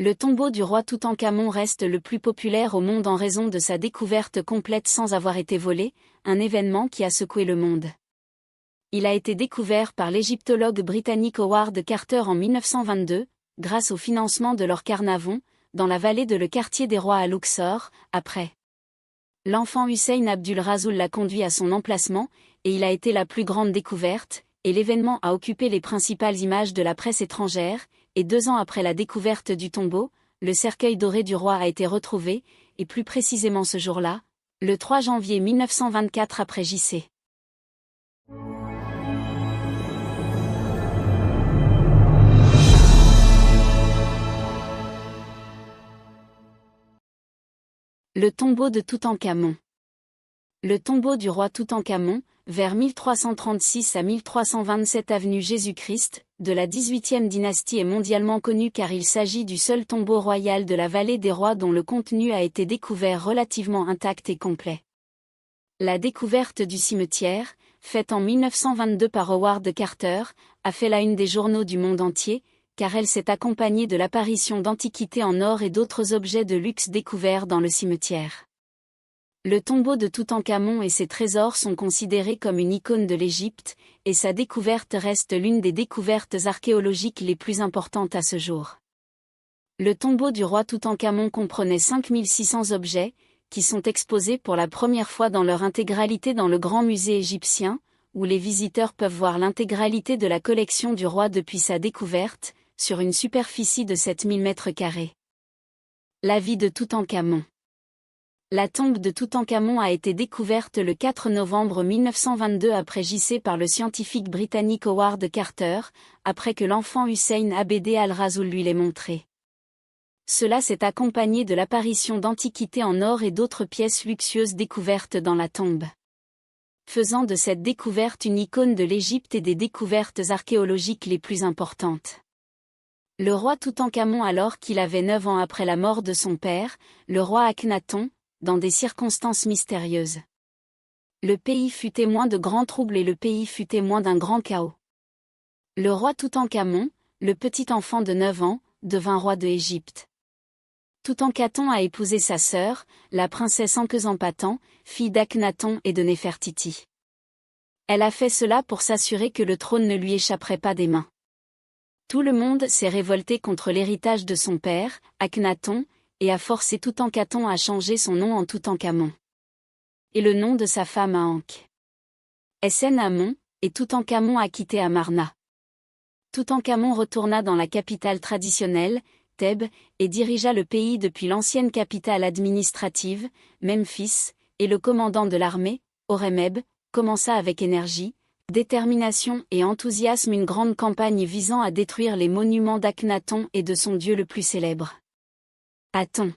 Le tombeau du roi Toutankhamon reste le plus populaire au monde en raison de sa découverte complète sans avoir été volé, un événement qui a secoué le monde. Il a été découvert par l'égyptologue britannique Howard Carter en 1922, grâce au financement de Lord Carnarvon, dans la vallée de le quartier des rois à Luxor. Après, l'enfant Hussein Abdul Rasoul l'a conduit à son emplacement, et il a été la plus grande découverte, et l'événement a occupé les principales images de la presse étrangère, et 2 ans après la découverte du tombeau, le cercueil doré du roi a été retrouvé, et plus précisément ce jour-là, le 3 janvier 1924 après J.C. Le tombeau de Toutankhamon. Le tombeau du roi Toutankhamon, vers 1336 à 1327 avenue Jésus-Christ, de la 18e dynastie est mondialement connu car il s'agit du seul tombeau royal de la vallée des rois dont le contenu a été découvert relativement intact et complet. La découverte du cimetière, faite en 1922 par Howard Carter, a fait la une des journaux du monde entier, car elle s'est accompagnée de l'apparition d'antiquités en or et d'autres objets de luxe découverts dans le cimetière. Le tombeau de Toutankhamon et ses trésors sont considérés comme une icône de l'Égypte, et sa découverte reste l'une des découvertes archéologiques les plus importantes à ce jour. Le tombeau du roi Toutankhamon comprenait 5600 objets, qui sont exposés pour la première fois dans leur intégralité dans le Grand Musée égyptien, où les visiteurs peuvent voir l'intégralité de la collection du roi depuis sa découverte, sur une superficie de 7000 m². La vie de Toutankhamon. La tombe de Toutankhamon a été découverte le 4 novembre 1922 après J.C. par le scientifique britannique Howard Carter, après que l'enfant Hussein Abd al-Rasoul lui l'ait montré. Cela s'est accompagné de l'apparition d'antiquités en or et d'autres pièces luxueuses découvertes dans la tombe, faisant de cette découverte une icône de l'Égypte et des découvertes archéologiques les plus importantes. Le roi Toutankhamon, alors qu'il avait 9 ans après la mort de son père, le roi Akhenaton, dans des circonstances mystérieuses. Le pays fut témoin de grands troubles et le pays fut témoin d'un grand chaos. Le roi Toutankhamon, le petit enfant de 9 ans, devint roi de Égypte. Toutankhaton a épousé sa sœur, la princesse Ankhesenpatan, fille d'Akhenaton et de Néfertiti. Elle a fait cela pour s'assurer que le trône ne lui échapperait pas des mains. Tout le monde s'est révolté contre l'héritage de son père, Akhenaton, et a forcé Toutankhaton à changer son nom en Toutankhamon. Et le nom de sa femme à Ankh. Amon, et Toutankhamon a quitté Amarna. Toutankhamon retourna dans la capitale traditionnelle, Thèbes, et dirigea le pays depuis l'ancienne capitale administrative, Memphis, et le commandant de l'armée, Horemheb, commença avec énergie, détermination et enthousiasme une grande campagne visant à détruire les monuments d'Akhenaton et de son dieu le plus célèbre, Aton.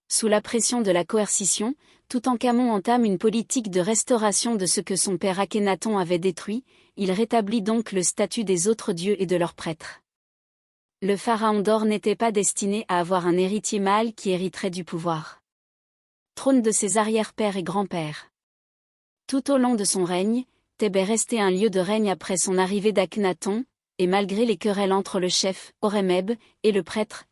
Sous la pression de la coercition, Toutankhamon entame une politique de restauration de ce que son père Akhenaton avait détruit, il rétablit donc le statut des autres dieux et de leurs prêtres. Le pharaon d'or n'était pas destiné à avoir un héritier mâle qui hériterait du pouvoir. Trône de ses arrière-pères et grands-pères. Tout au long de son règne, Thèbes est resté un lieu de règne après son arrivée d'Akhenaton, et malgré les querelles entre le chef, Horemheb, et le prêtre,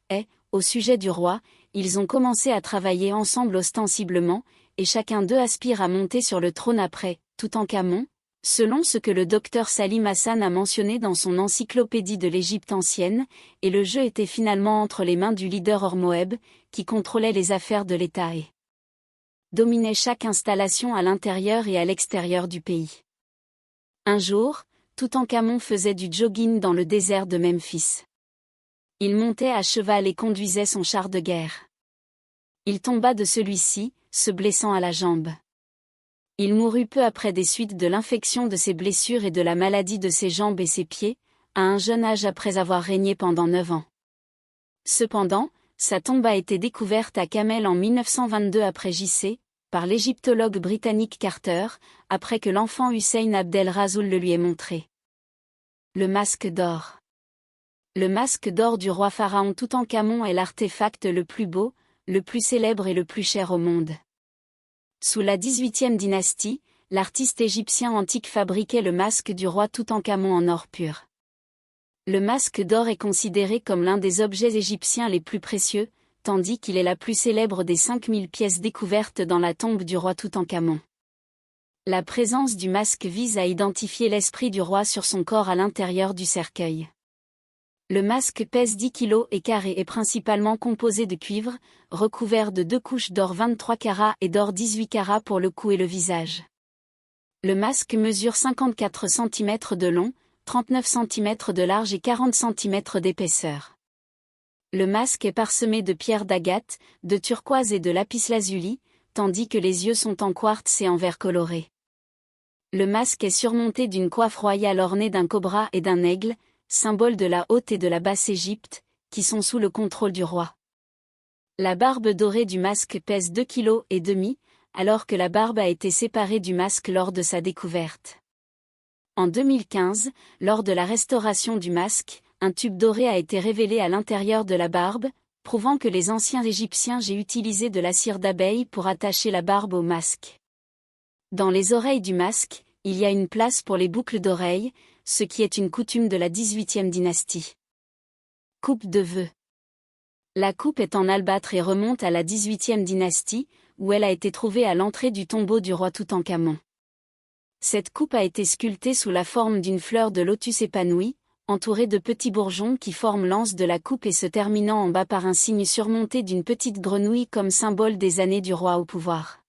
au sujet du roi, ils ont commencé à travailler ensemble ostensiblement, et chacun d'eux aspire à monter sur le trône après Toutankhamon, selon ce que le docteur Salim Hassan a mentionné dans son encyclopédie de l'Égypte ancienne, et le jeu était finalement entre les mains du leader Hormoeb, qui contrôlait les affaires de l'État et dominait chaque installation à l'intérieur et à l'extérieur du pays. Un jour, Toutankhamon faisait du jogging dans le désert de Memphis. Il montait à cheval et conduisait son char de guerre. Il tomba de celui-ci, se blessant à la jambe. Il mourut peu après des suites de l'infection de ses blessures et de la maladie de ses jambes et ses pieds, à un jeune âge après avoir régné pendant 9 ans. Cependant, sa tombe a été découverte à Kamel en 1922 après J.C., par l'égyptologue britannique Carter, après que l'enfant Hussein Abd al-Rasoul le lui ait montré. Le masque d'or. Le masque d'or du roi pharaon Toutankhamon est l'artefact le plus beau, le plus célèbre et le plus cher au monde. Sous la 18e dynastie, l'artiste égyptien antique fabriquait le masque du roi Toutankhamon en or pur. Le masque d'or est considéré comme l'un des objets égyptiens les plus précieux, tandis qu'il est la plus célèbre des 5000 pièces découvertes dans la tombe du roi Toutankhamon. La présence du masque vise à identifier l'esprit du roi sur son corps à l'intérieur du cercueil. Le masque pèse 10 kg et carré est principalement composé de cuivre, recouvert de 2 couches d'or 23 carats et d'or 18 carats pour le cou et le visage. Le masque mesure 54 cm de long, 39 cm de large et 40 cm d'épaisseur. Le masque est parsemé de pierres d'agate, de turquoise et de lapis-lazuli, tandis que les yeux sont en quartz et en verre coloré. Le masque est surmonté d'une coiffe royale ornée d'un cobra et d'un aigle, symbole de la Haute et de la Basse Égypte, qui sont sous le contrôle du roi. La barbe dorée du masque pèse 2,5 kg, alors que la barbe a été séparée du masque lors de sa découverte. En 2015, lors de la restauration du masque, un tube doré a été révélé à l'intérieur de la barbe, prouvant que les anciens Égyptiens j'ai utilisé de la cire d'abeille pour attacher la barbe au masque. Dans les oreilles du masque, il y a une place pour les boucles d'oreilles, ce qui est une coutume de la 18e dynastie. Coupe de vœux. La coupe est en albâtre et remonte à la 18e dynastie, où elle a été trouvée à l'entrée du tombeau du roi Toutankhamon. Cette coupe a été sculptée sous la forme d'une fleur de lotus épanouie, entourée de petits bourgeons qui forment l'anse de la coupe et se terminant en bas par un signe surmonté d'une petite grenouille comme symbole des années du roi au pouvoir.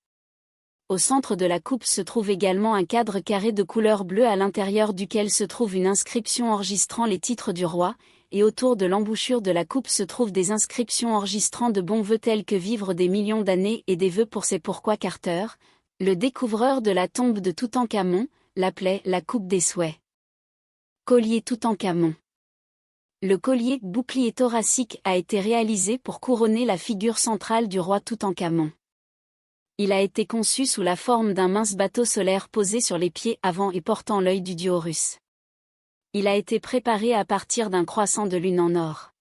Au centre de la coupe se trouve également un cadre carré de couleur bleue à l'intérieur duquel se trouve une inscription enregistrant les titres du roi, et autour de l'embouchure de la coupe se trouvent des inscriptions enregistrant de bons vœux tels que vivre des millions d'années et des vœux pour C'est pourquoi Carter, le découvreur de la tombe de Toutankhamon, l'appelait la coupe des souhaits. Collier Toutankhamon. Le collier bouclier thoracique a été réalisé pour couronner la figure centrale du roi Toutankhamon. Il a été conçu sous la forme d'un mince bateau solaire posé sur les pieds avant et portant l'œil du dieu Horus. Il a été préparé à partir d'un croissant de lune en or.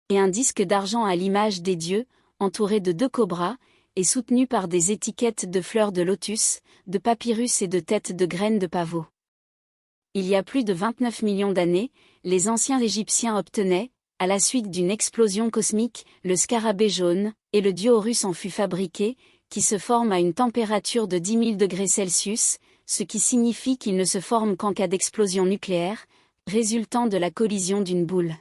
Et un disque d'argent à l'image des dieux, entouré de 2 cobras, et soutenu par des étiquettes de fleurs de lotus, de papyrus et de têtes de graines de pavot. Il y a plus de 29 millions d'années, les anciens Égyptiens obtenaient, à la suite d'une explosion cosmique, le scarabée jaune, et le dieu Horus en fut fabriqué, qui se forme à une température de 10 000 degrés Celsius, ce qui signifie qu'il ne se forme qu'en cas d'explosion nucléaire, résultant de la collision d'une boule.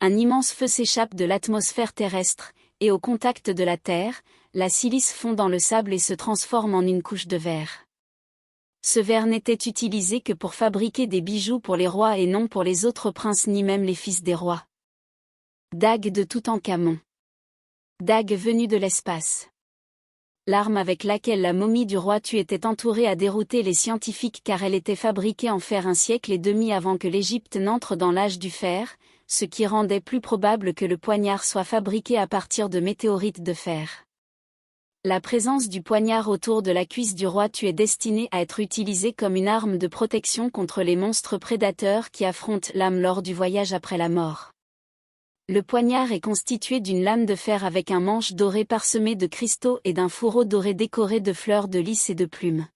Un immense feu s'échappe de l'atmosphère terrestre, et au contact de la Terre, la silice fond dans le sable et se transforme en une couche de verre. Ce verre n'était utilisé que pour fabriquer des bijoux pour les rois et non pour les autres princes ni même les fils des rois. Dague de Toutankhamon. Dague venue de l'espace. L'arme avec laquelle la momie du roi Tu était entourée a dérouté les scientifiques car elle était fabriquée en fer 1,5 siècle avant que l'Égypte n'entre dans l'âge du fer, ce qui rendait plus probable que le poignard soit fabriqué à partir de météorites de fer. La présence du poignard autour de la cuisse du roi Tu est destinée à être utilisée comme une arme de protection contre les monstres prédateurs qui affrontent l'âme lors du voyage après la mort. Le poignard est constitué d'une lame de fer avec un manche doré parsemé de cristaux et d'un fourreau doré décoré de fleurs de lys et de plumes.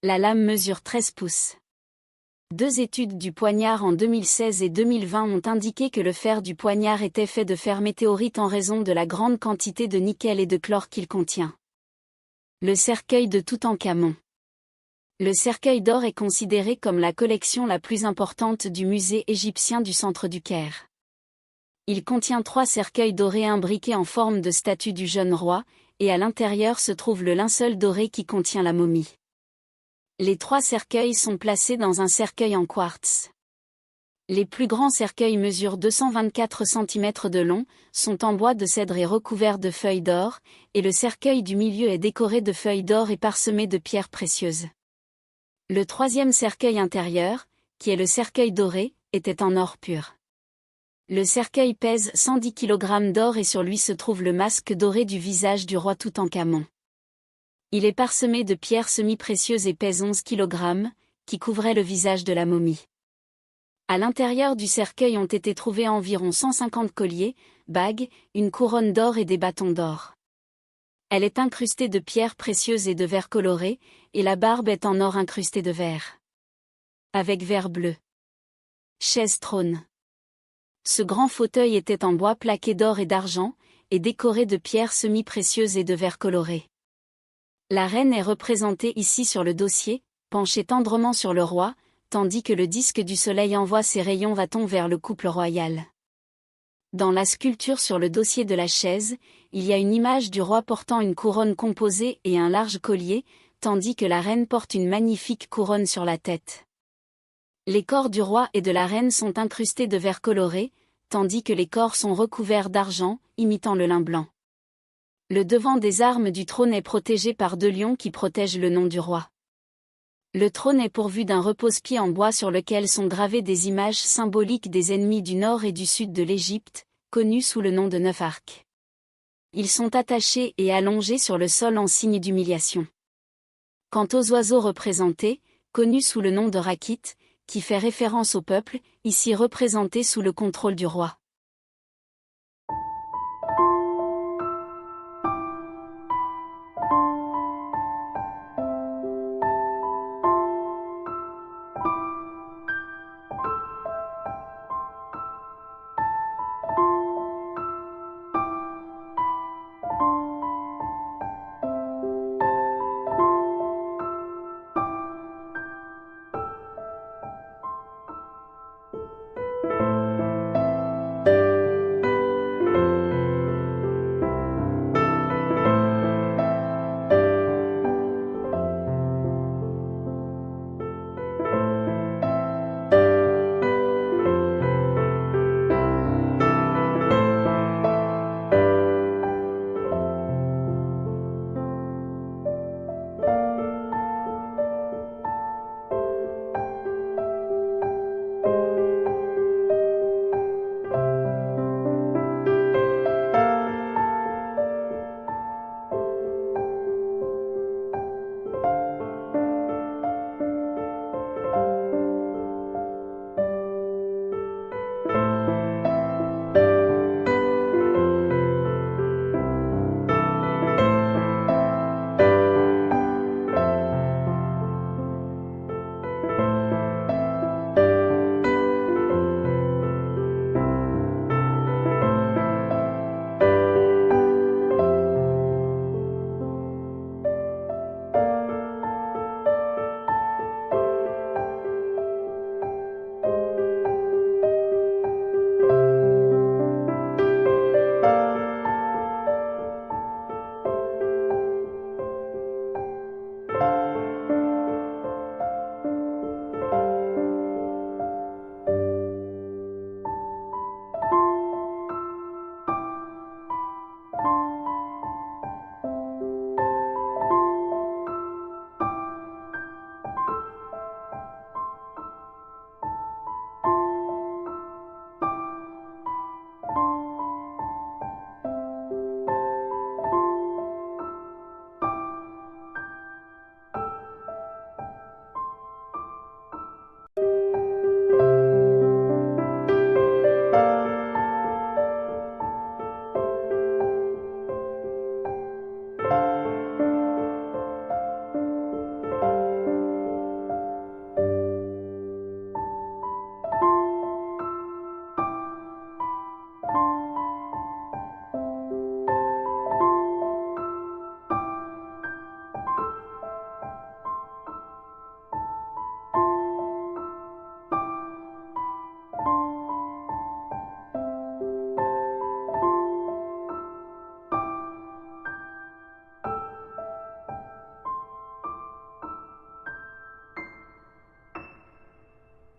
La lame mesure 13 pouces. 2 études du poignard en 2016 et 2020 ont indiqué que le fer du poignard était fait de fer météorite en raison de la grande quantité de nickel et de chlore qu'il contient. Le cercueil de Toutankhamon. Le cercueil d'or est considéré comme la collection la plus importante du musée égyptien du centre du Caire. Il contient 3 cercueils dorés imbriqués en forme de statue du jeune roi, et à l'intérieur se trouve le linceul doré qui contient la momie. Les 3 cercueils sont placés dans un cercueil en quartz. Les plus grands cercueils mesurent 224 cm de long, sont en bois de cèdre et recouverts de feuilles d'or, et le cercueil du milieu est décoré de feuilles d'or et parsemé de pierres précieuses. Le 3e cercueil intérieur, qui est le cercueil doré, était en or pur. Le cercueil pèse 110 kg d'or et sur lui se trouve le masque doré du visage du roi Toutankhamon. Il est parsemé de pierres semi-précieuses et pèse 11 kg, qui couvraient le visage de la momie. À l'intérieur du cercueil ont été trouvés environ 150 colliers, bagues, une couronne d'or et des bâtons d'or. Elle est incrustée de pierres précieuses et de verre coloré, et la barbe est en or incrustée de verre. Avec verre bleu. Chaise-trône. Ce grand fauteuil était en bois plaqué d'or et d'argent, et décoré de pierres semi-précieuses et de verre coloré. La reine est représentée ici sur le dossier, penchée tendrement sur le roi, tandis que le disque du soleil envoie ses rayons bâtons vers le couple royal. Dans la sculpture sur le dossier de la chaise, il y a une image du roi portant une couronne composée et un large collier, tandis que la reine porte une magnifique couronne sur la tête. Les corps du roi et de la reine sont incrustés de verre coloré, tandis que les corps sont recouverts d'argent, imitant le lin blanc. Le devant des armes du trône est protégé par 2 lions qui protègent le nom du roi. Le trône est pourvu d'un repose-pied en bois sur lequel sont gravées des images symboliques des ennemis du nord et du sud de l'Égypte, connus sous le nom de 9 arcs. Ils sont attachés et allongés sur le sol en signe d'humiliation. Quant aux oiseaux représentés, connus sous le nom de raquites, qui fait référence au peuple, ici représenté sous le contrôle du roi.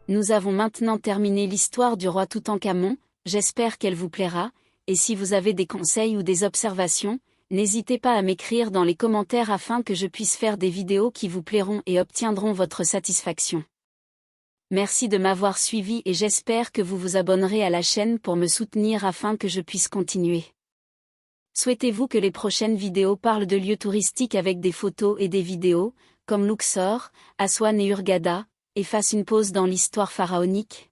Nous avons maintenant terminé l'histoire du roi Toutankhamon, j'espère qu'elle vous plaira, et si vous avez des conseils ou des observations, n'hésitez pas à m'écrire dans les commentaires afin que je puisse faire des vidéos qui vous plairont et obtiendront votre satisfaction. Merci de m'avoir suivi et j'espère que vous vous abonnerez à la chaîne pour me soutenir afin que je puisse continuer. Souhaitez-vous que les prochaines vidéos parlent de lieux touristiques avec des photos et des vidéos, comme Luxor, Aswan et Hurghada, et fassent une pause dans l'histoire pharaonique?